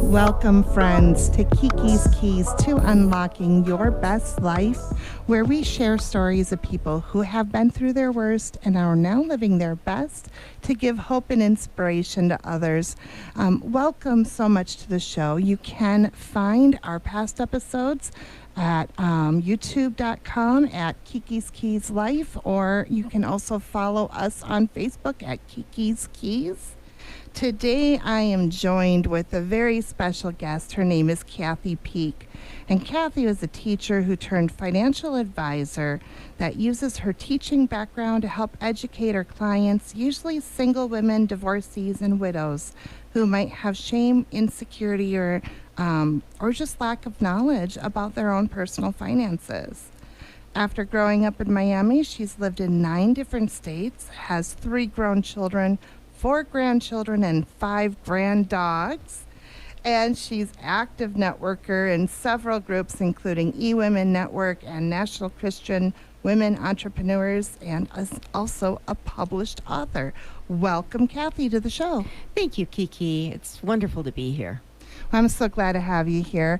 Welcome, friends, to Kiki's Keys to Unlocking Your Best Life, where we share stories of people who have been through their worst and are now living their best to give hope and inspiration to others. Welcome so much to the show. You can find our past episodes at youtube.com at Kiki's Keys Life, or you can also follow us on Facebook at Kiki's Keys. Today, I am joined with a very special guest. Her name is Kathy Peak. And Kathy is a teacher who turned financial advisor that uses her teaching background to help educate her clients, usually single women, divorcees, and widows who might have shame, insecurity, or just lack of knowledge about their own personal finances. After growing up in Miami, she's lived in 9 different states, has 3 grown children, 4 grandchildren, and 5 grand dogs. And she's active networker in several groups, including eWomen Network and National Christian Women Entrepreneurs, and is also a published author. Welcome, Kathy, to the show. Thank you, Kiki. It's wonderful to be here. I'm so glad to have you here.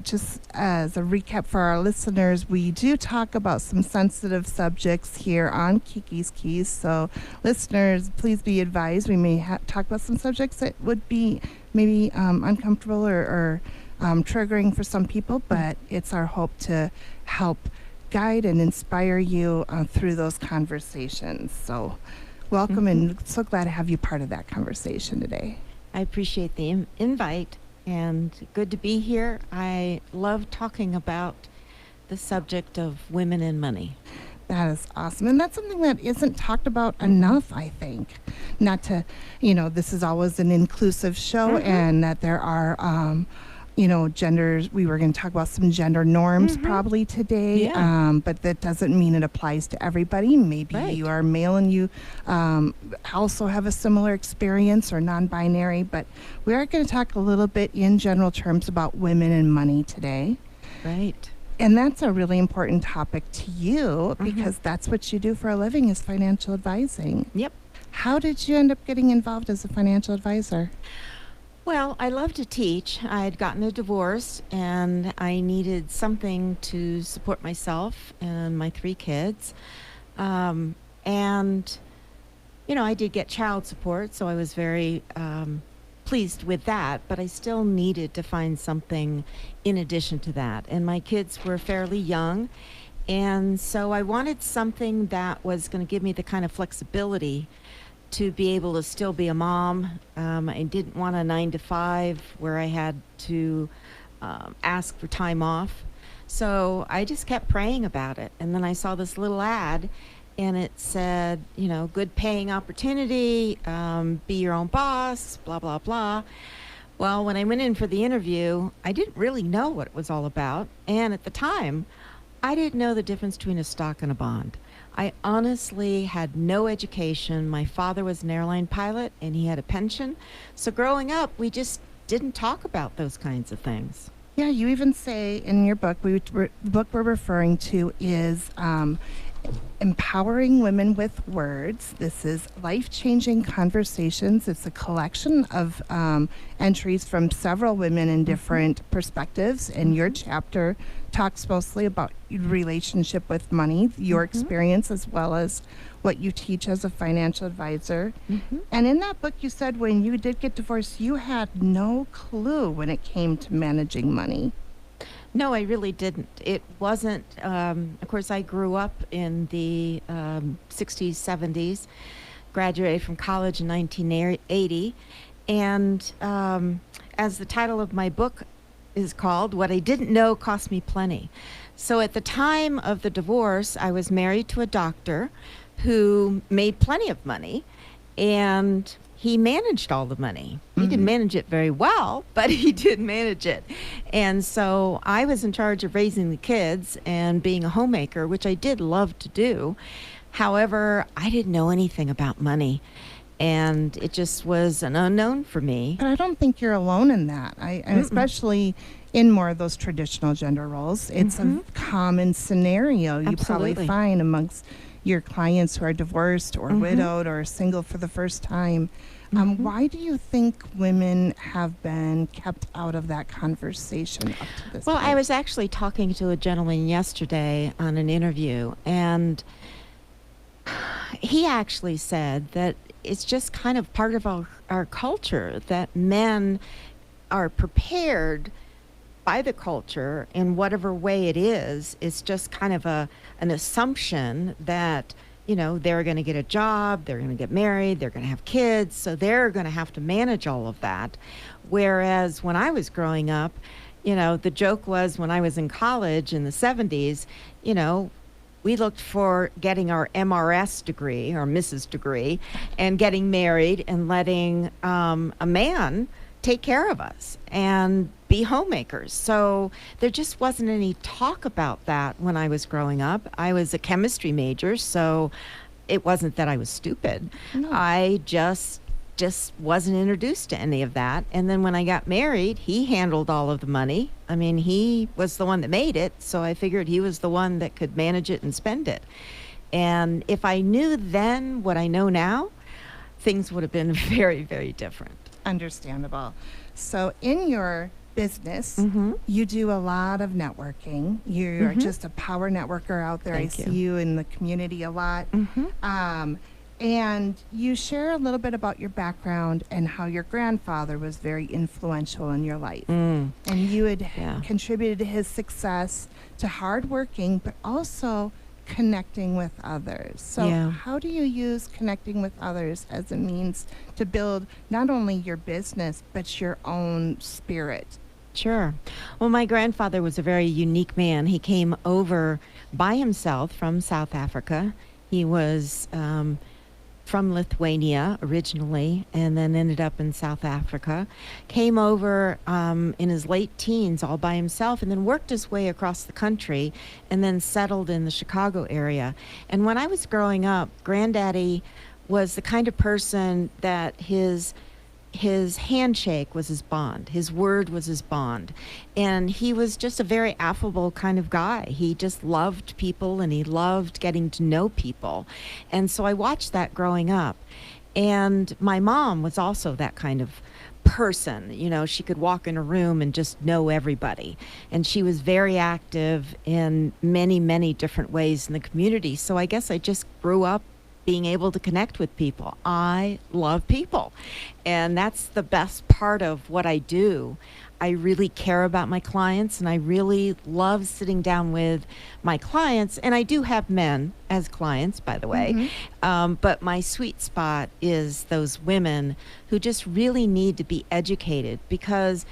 Just as a recap for our listeners, we do talk about some sensitive subjects here on Kiki's Keys. So listeners, please be advised, we may talk about some subjects that would be maybe uncomfortable or triggering for some people, but it's our hope to help guide and inspire you through those conversations. So welcome, and so glad to have you part of that conversation today. I appreciate the invite, and good to be here. I love talking about the subject of women and money. That is awesome. And that's something that isn't talked about enough, I think. Not to, this is always an inclusive show, and that there are, genders. We were going to talk about some gender norms probably today, but that doesn't mean it applies to everybody. Maybe you are male and you also have a similar experience, or non-binary, but we are going to talk a little bit in general terms about women and money today. Right. And that's a really important topic to you because that's what you do for a living, is financial advising. Yep. How did you end up getting involved as a financial advisor? Well, I love to teach. I had gotten a divorce, and I needed something to support myself and my 3 kids. I did get child support, so I was very pleased with that, but I still needed to find something in addition to that. And my kids were fairly young, and so I wanted something that was going to give me the kind of flexibility to be able to still be a mom. I didn't want a 9-to-5 where I had to ask for time off. So I just kept praying about it. And then I saw this little ad, and it said, good paying opportunity, be your own boss, blah, blah, blah. Well, when I went in for the interview, I didn't really know what it was all about. And at the time, I didn't know the difference between a stock and a bond. I honestly had no education. My father was an airline pilot, and he had a pension. So growing up, we just didn't talk about those kinds of things. Yeah, you even say in your book, the book we're referring to is Empowering Women with Words. This is Life-Changing Conversations. It's a collection of entries from several women in different perspectives. And your chapter talks mostly about relationship with money, your experience, as well as what you teach as a financial advisor. And in that book, you said when you did get divorced, you had no clue when it came to managing money. No, I really didn't. It wasn't, of course, I grew up in the 60s, 70s, graduated from college in 1980, and as the title of my book is called, What I Didn't Know Cost Me Plenty. So at the time of the divorce, I was married to a doctor who made plenty of money, and he managed all the money. He didn't manage it very well, but he did manage it. And so I was in charge of raising the kids and being a homemaker, which I did love to do. However, I didn't know anything about money, and it just was an unknown for me. But I don't think you're alone in that. And especially in more of those traditional gender roles, it's a common scenario you probably find amongst your clients who are divorced or widowed or single for the first time. Why do you think women have been kept out of that conversation up to this Well, point? I was actually talking to a gentleman yesterday on an interview, and he actually said that it's just kind of part of our culture that men are prepared by the culture in whatever way it is. It's just kind of an assumption that, you know, they're going to get a job, they're going to get married, they're going to have kids, so they're going to have to manage all of that. Whereas when I was growing up, you know, the joke was when I was in college in the 70s, you know, we looked for getting our MRS degree or Mrs. degree and getting married and letting a man take care of us and be homemakers. So there just wasn't any talk about that when I was growing up. I was a chemistry major, so it wasn't that I was stupid. No. I just wasn't introduced to any of that. And then when I got married, he handled all of the money. I mean, he was the one that made it, so I figured he was the one that could manage it and spend it. And if I knew then what I know now, things would have been very, very different. Understandable. So in your business, Mm-hmm. you do a lot of networking. You're just a power networker out there. Thank I you. see you in the community a lot. And you share a little bit about your background and how your grandfather was very influential in your life. And you had Yeah. contributed to his success, to hard working, but also connecting with others. So Yeah. how do you use connecting with others as a means to build not only your business, but your own spirit? Sure. Well, my grandfather was a very unique man. He came over by himself from South Africa. He was from Lithuania originally and then ended up in South Africa. Came over in his late teens all by himself and then worked his way across the country and then settled in the Chicago area. And when I was growing up, Granddaddy was the kind of person that his handshake was his bond. His word was his bond. And he was just a very affable kind of guy. He just loved people and he loved getting to know people. And so I watched that growing up. And my mom was also that kind of person. You know, she could walk in a room and just know everybody. And she was very active in many, many different ways in the community. So I guess I just grew up being able to connect with people. I love people. And that's the best part of what I do. I really care about my clients and I really love sitting down with my clients. And I do have men as clients, by the way. But my sweet spot is those women who just really need to be educated because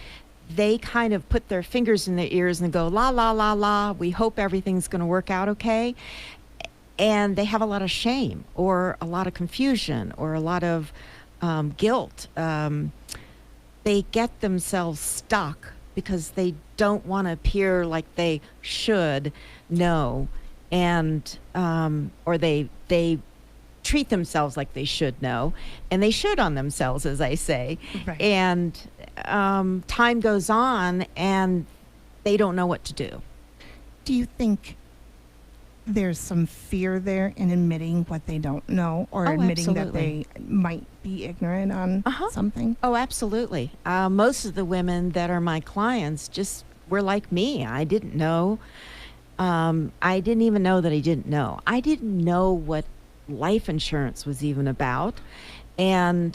they kind of put their fingers in their ears and go, la, la, la, la, we hope everything's going to work out okay. And they have a lot of shame or a lot of confusion or a lot of guilt. They get themselves stuck because they don't want to appear like they should know, and or they treat themselves like they should know, and they should on themselves, as I say. Right. And time goes on, and they don't know what to do. Do you think there's some fear there in admitting what they don't know or Oh, admitting that absolutely. they might be ignorant on something? Oh, absolutely. Most of the women that are my clients just were like me. I didn't know. I didn't even know that I didn't know. I didn't know what life insurance was even about. And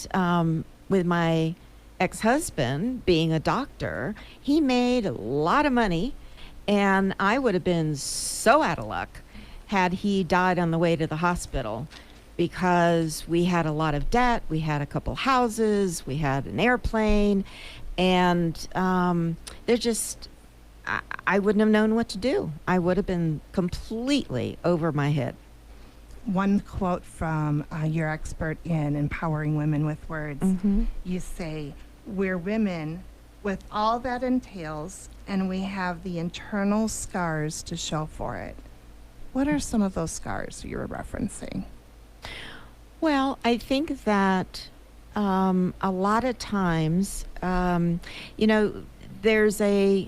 with my ex-husband being a doctor, he made a lot of money. And I would have been so out of luck had he died on the way to the hospital, because we had a lot of debt. We had a couple houses, we had an airplane, and they're just, I wouldn't have known what to do. I would have been completely over my head. One quote from your expert in Empowering Women with Words. You say, we're women with all that entails, and we have the internal scars to show for it. What are some of those scars you were referencing? Well, I think that a lot of times, you know, there's a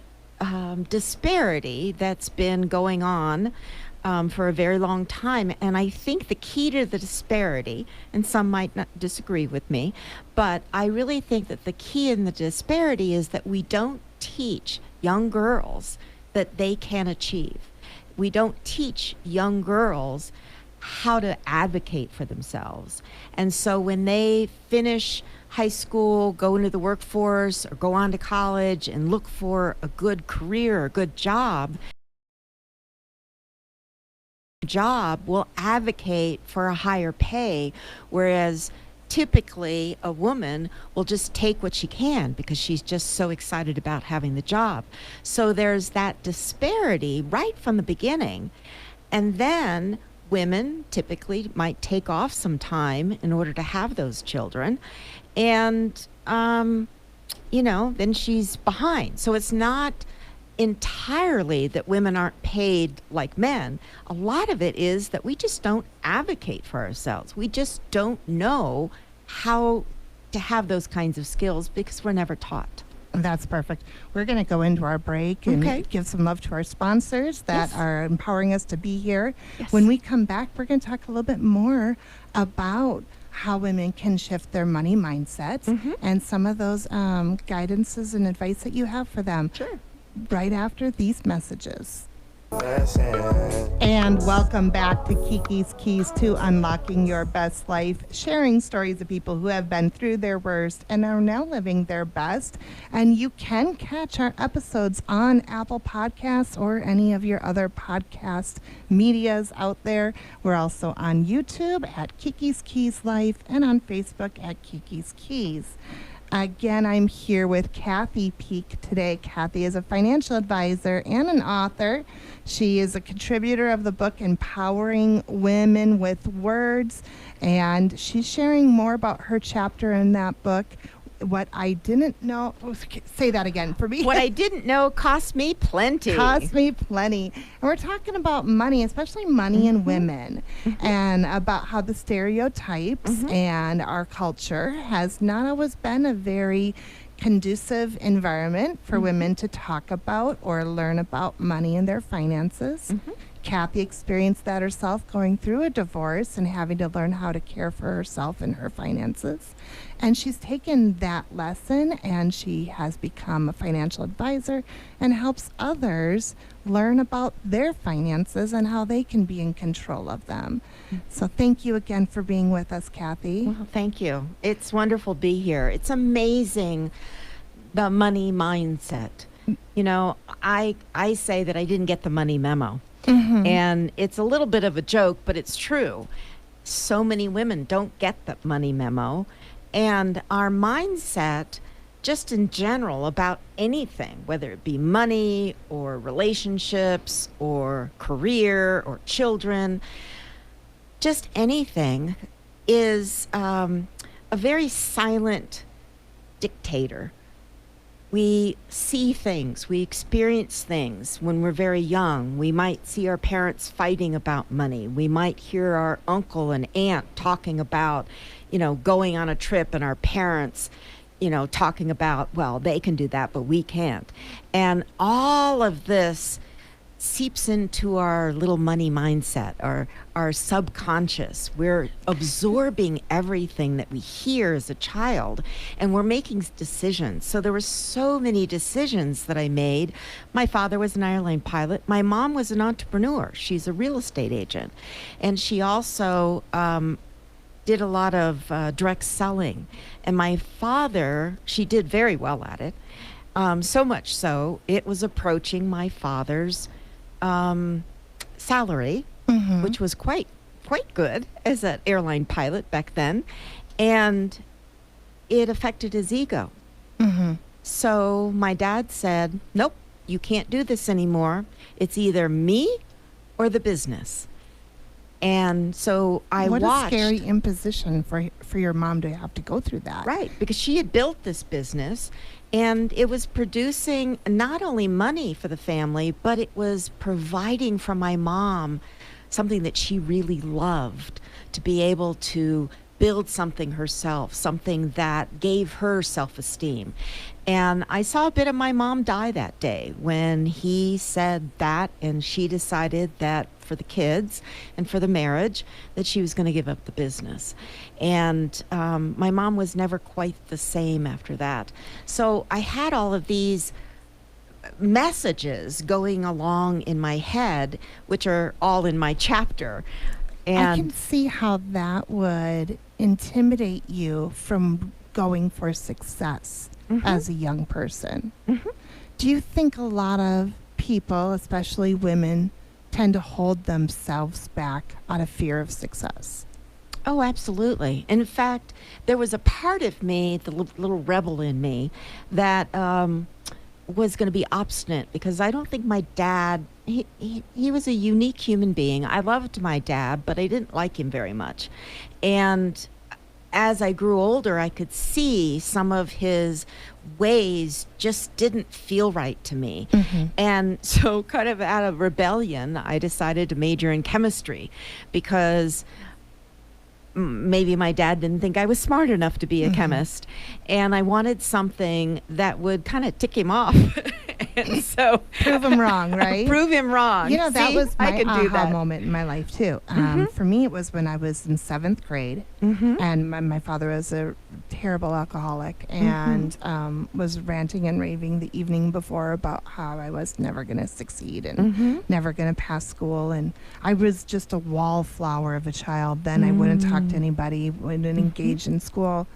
disparity that's been going on for a very long time. And I think the key to the disparity, and some might not disagree with me, but I really think that the key in the disparity is that we don't teach young girls that they can achieve. We don't teach young girls how to advocate for themselves. And so when they finish high school, go into the workforce, or go on to college and look for a good career, a good job will advocate for a higher pay, whereas typically a woman will just take what she can because she's just so excited about having the job. So there's that disparity right from the beginning. And then women typically might take off some time in order to have those children. And, then she's behind. So it's not entirely that women aren't paid like men. A lot of it is that we just don't advocate for ourselves. We just don't know how to have those kinds of skills because we're never taught. That's perfect. We're going to go into our break and give some love to our sponsors that are empowering us to be here. Yes. When we come back, we're going to talk a little bit more about how women can shift their money mindsets and some of those guidances and advice that you have for them. Sure. Right after these messages. And welcome back to Kiki's Keys to Unlocking Your Best Life, sharing stories of people who have been through their worst and are now living their best. And you can catch our episodes on Apple Podcasts or any of your other podcast medias out there. We're also on YouTube at Kiki's Keys Life and on Facebook at Kiki's Keys. Again, I'm here with Kathy Peak today. Kathy is a financial advisor and an author. She is a contributor of the book Empowering Women with Words, and she's sharing more about her chapter in that book. What I didn't know, say that again for me. What I didn't know cost me plenty. Cost me plenty. And we're talking about money, especially money and women, and about how the stereotypes and our culture has not always been a very conducive environment for women to talk about or learn about money and their finances. Kathy experienced that herself, going through a divorce and having to learn how to care for herself and her finances. And she's taken that lesson and she has become a financial advisor and helps others learn about their finances and how they can be in control of them. So thank you again for being with us, Kathy. Well, thank you. It's wonderful to be here. It's amazing, the money mindset. You know, I say that I didn't get the money memo. And it's a little bit of a joke, but it's true. So many women don't get the money memo. And our mindset, just in general, about anything, whether it be money or relationships or career or children, just anything, is a very silent dictator. We see things, we experience things when we're very young. We might see our parents fighting about money. We might hear our uncle and aunt talking about, going on a trip, and our parents, talking about, well, they can do that, but we can't. And all of this seeps into our little money mindset, our subconscious. We're absorbing everything that we hear as a child, and we're making decisions. So there were so many decisions that I made. My father was an airline pilot. My mom was an entrepreneur. She's a real estate agent. And she also did a lot of direct selling. And my father, she did very well at it. So much so, it was approaching my father's salary, which was quite good as an airline pilot back then, and it affected his ego. So my dad said, nope, you can't do this anymore. It's either me or the business. And so I watched. What a scary imposition for your mom to have to go through that. Right, because she had built this business, and it was producing not only money for the family, but it was providing for my mom something that she really loved, to be able to build something herself, something that gave her self-esteem. And I saw a bit of my mom die that day when he said that, and she decided that for the kids and for the marriage that she was going to give up the business. And my mom was never quite the same after that. So I had all of these messages going along in my head, which are all in my chapter. And I can see how that would intimidate you from going for success as a young person. Do you think a lot of people, especially women, tend to hold themselves back out of fear of success? Oh, absolutely. In fact, there was a part of me, the little rebel in me, that was going to be obstinate, because I don't think my dad, he was a unique human being. I loved my dad, but I didn't like him very much. And as I grew older, I could see some of his ways just didn't feel right to me. And so, kind of out of rebellion, I decided to major in chemistry, because maybe my dad didn't think I was smart enough to be a chemist, and I wanted something that would kind of tick him off. And so prove him wrong, right? Prove him wrong. You know, that See, was my I could do aha that. moment in my life too. For me, it was when I was in 7th grade, and my father was a terrible alcoholic, and was ranting and raving the evening before about how I was never going to succeed and never going to pass school, and I was just a wallflower of a child. Then I wouldn't talk to anybody, wouldn't engage in school.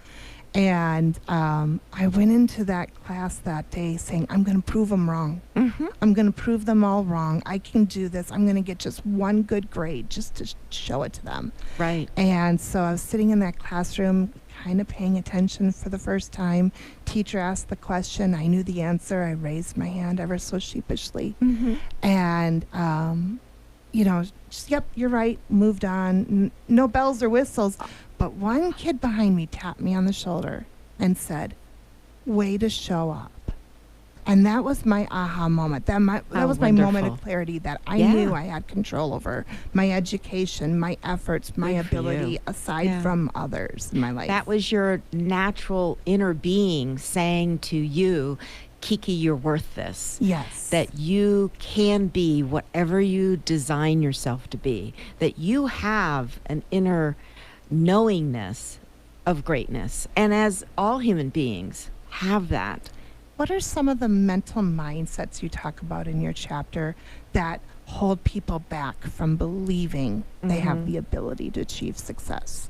And I went into that class that day saying, I'm going to prove them wrong. I'm going to prove them all wrong. I can do this. I'm going to get just one good grade just to show it to them. Right. And so I was sitting in that classroom, kind of paying attention for the first time. Teacher asked the question. I knew the answer. I raised my hand ever so sheepishly. And, you know, just, yep, you're right. Moved on. No bells or whistles. But one kid behind me tapped me on the shoulder and said, way to show up. And that was my aha moment. That was my moment of clarity, that I knew I had control over my education, my efforts, my ability, aside from others in my life. That was your natural inner being saying to you, Kiki, you're worth this. Yes. That you can be whatever you design yourself to be. That you have an inner knowingness of greatness. And as all human beings have that. What are some of the mental mindsets you talk about in your chapter that hold people back from believing they have the ability to achieve success?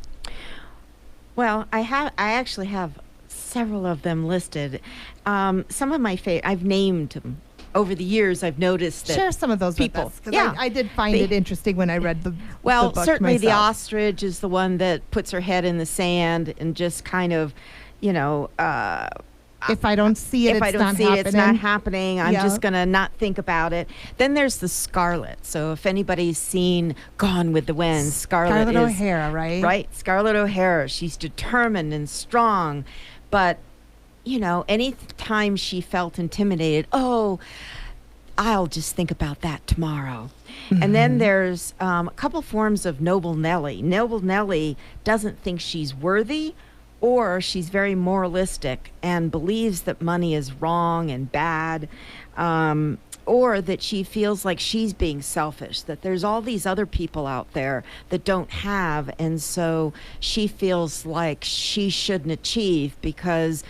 Well, I actually have several of them listed. Some of my I've named them. Over the years, I've noticed that share some of those people, with us, because I did find it interesting when I read the well, book certainly myself. the ostrich is the one that puts her head in the sand and just kind of, you know, if I don't see it, it's not happening. I'm just going to not think about it. Then there's the Scarlet. So if anybody's seen Gone with the Wind, Scarlet is O'Hara, right? Right, Scarlett O'Hara. She's determined and strong, but you know, any time she felt intimidated, I'll just think about that tomorrow. And then there's a couple forms of Noble Nellie. Noble Nellie doesn't think she's worthy, or she's very moralistic and believes that money is wrong and bad, or that she feels like she's being selfish, that there's all these other people out there that don't have, and so she feels like she shouldn't achieve because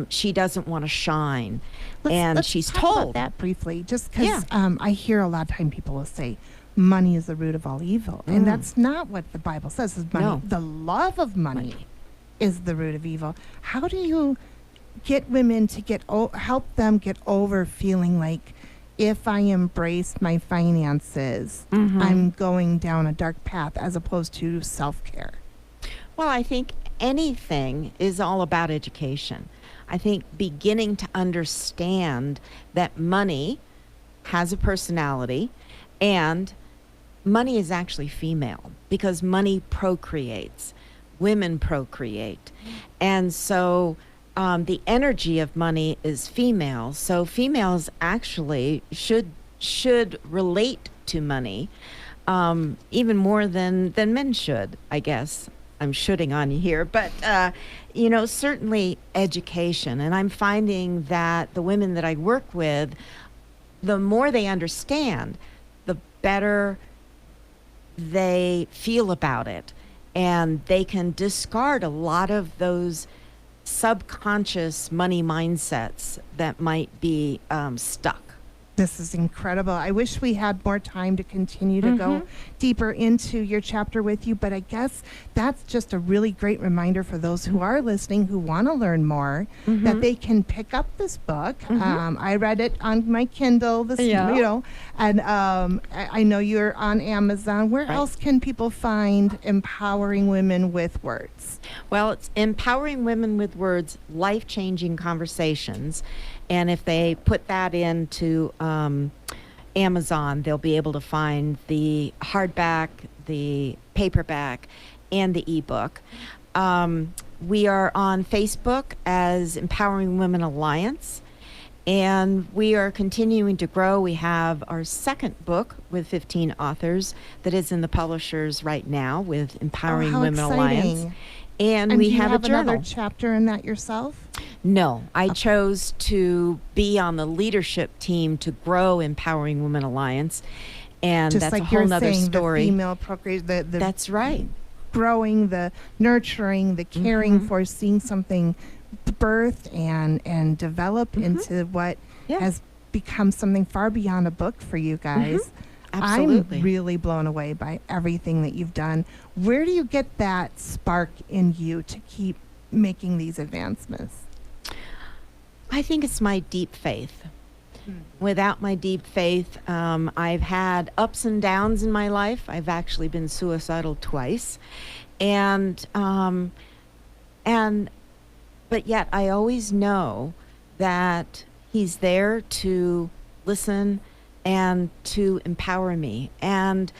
she doesn't want to shine. Let's she's talk told about that briefly, just because I hear a lot of time people will say money is the root of all evil, and that's not what the Bible says. Is money. No. The love of money is the root of evil. How do you get women to help them get over feeling like, if I embrace my finances, I'm going down a dark path, as opposed to self-care? Well, I think anything is all about education. I think beginning to understand that money has a personality, and money is actually female, because money procreates. Women procreate. And so the energy of money is female. So females actually should relate to money even more than men should, I guess. I'm shooting on you here, but certainly education. And I'm finding that the women that I work with, the more they understand, the better they feel about it, and they can discard a lot of those subconscious money mindsets that might be stuck. This is incredible. I wish we had more time to continue to go deeper into your chapter with you, but I guess that's just a really great reminder for those who are listening who want to learn more that they can pick up this book. I read it on my Kindle, and I know you're on Amazon. Where else can people find Empowering Women with Words? Well, it's Empowering Women with Words, Life-Changing Conversations. And if they put that into Amazon, they'll be able to find the hardback, the paperback, and the ebook. We are on Facebook as Empowering Women Alliance, and we are continuing to grow. We have our second book with 15 authors that is in the publishers right now with Empowering Women Alliance. And we have a journal. Another chapter in that yourself? No, I chose to be on the leadership team to grow Empowering Women Alliance, and just that's like a whole nother saying, story. The female procreation, that's right. Growing, the nurturing, the caring for, seeing something birth and develop into what has become something far beyond a book for you guys. Absolutely. I'm really blown away by everything that you've done. Where do you get that spark in you to keep making these advancements? I think it's my deep faith. Without my deep faith, I've had ups and downs in my life. I've actually been suicidal twice. But yet I always know that he's there to listen and to empower me. And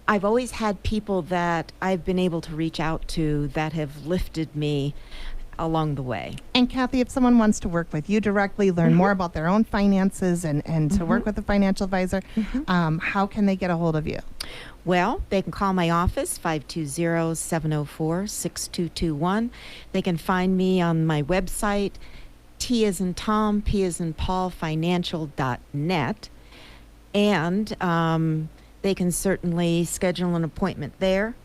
I've always had people that I've been able to reach out to that have lifted me along the way. And Kathy, if someone wants to work with you directly, learn more about their own finances and to work with a financial advisor, how can they get a hold of you? Well, they can call my office, 520-704-6221. They can find me on my website, T as in Tom, P as in Paul, financial.net. And they can certainly schedule an appointment there,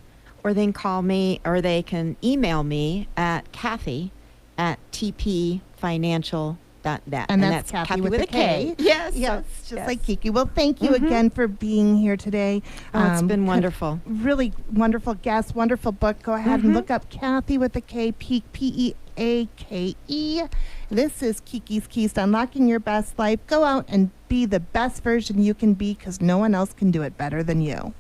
or they can call me, or they can email me at Kathy@tpfinancial.net. And that's Kathy with a K. Yes. Just like Kiki. Well, thank you again for being here today. It's been wonderful. Really wonderful guest, wonderful book. Go ahead and look up Kathy with a K, P-E-A-K-E. This is Kiki's Keys to Unlocking Your Best Life. Go out and be the best version you can be, because no one else can do it better than you.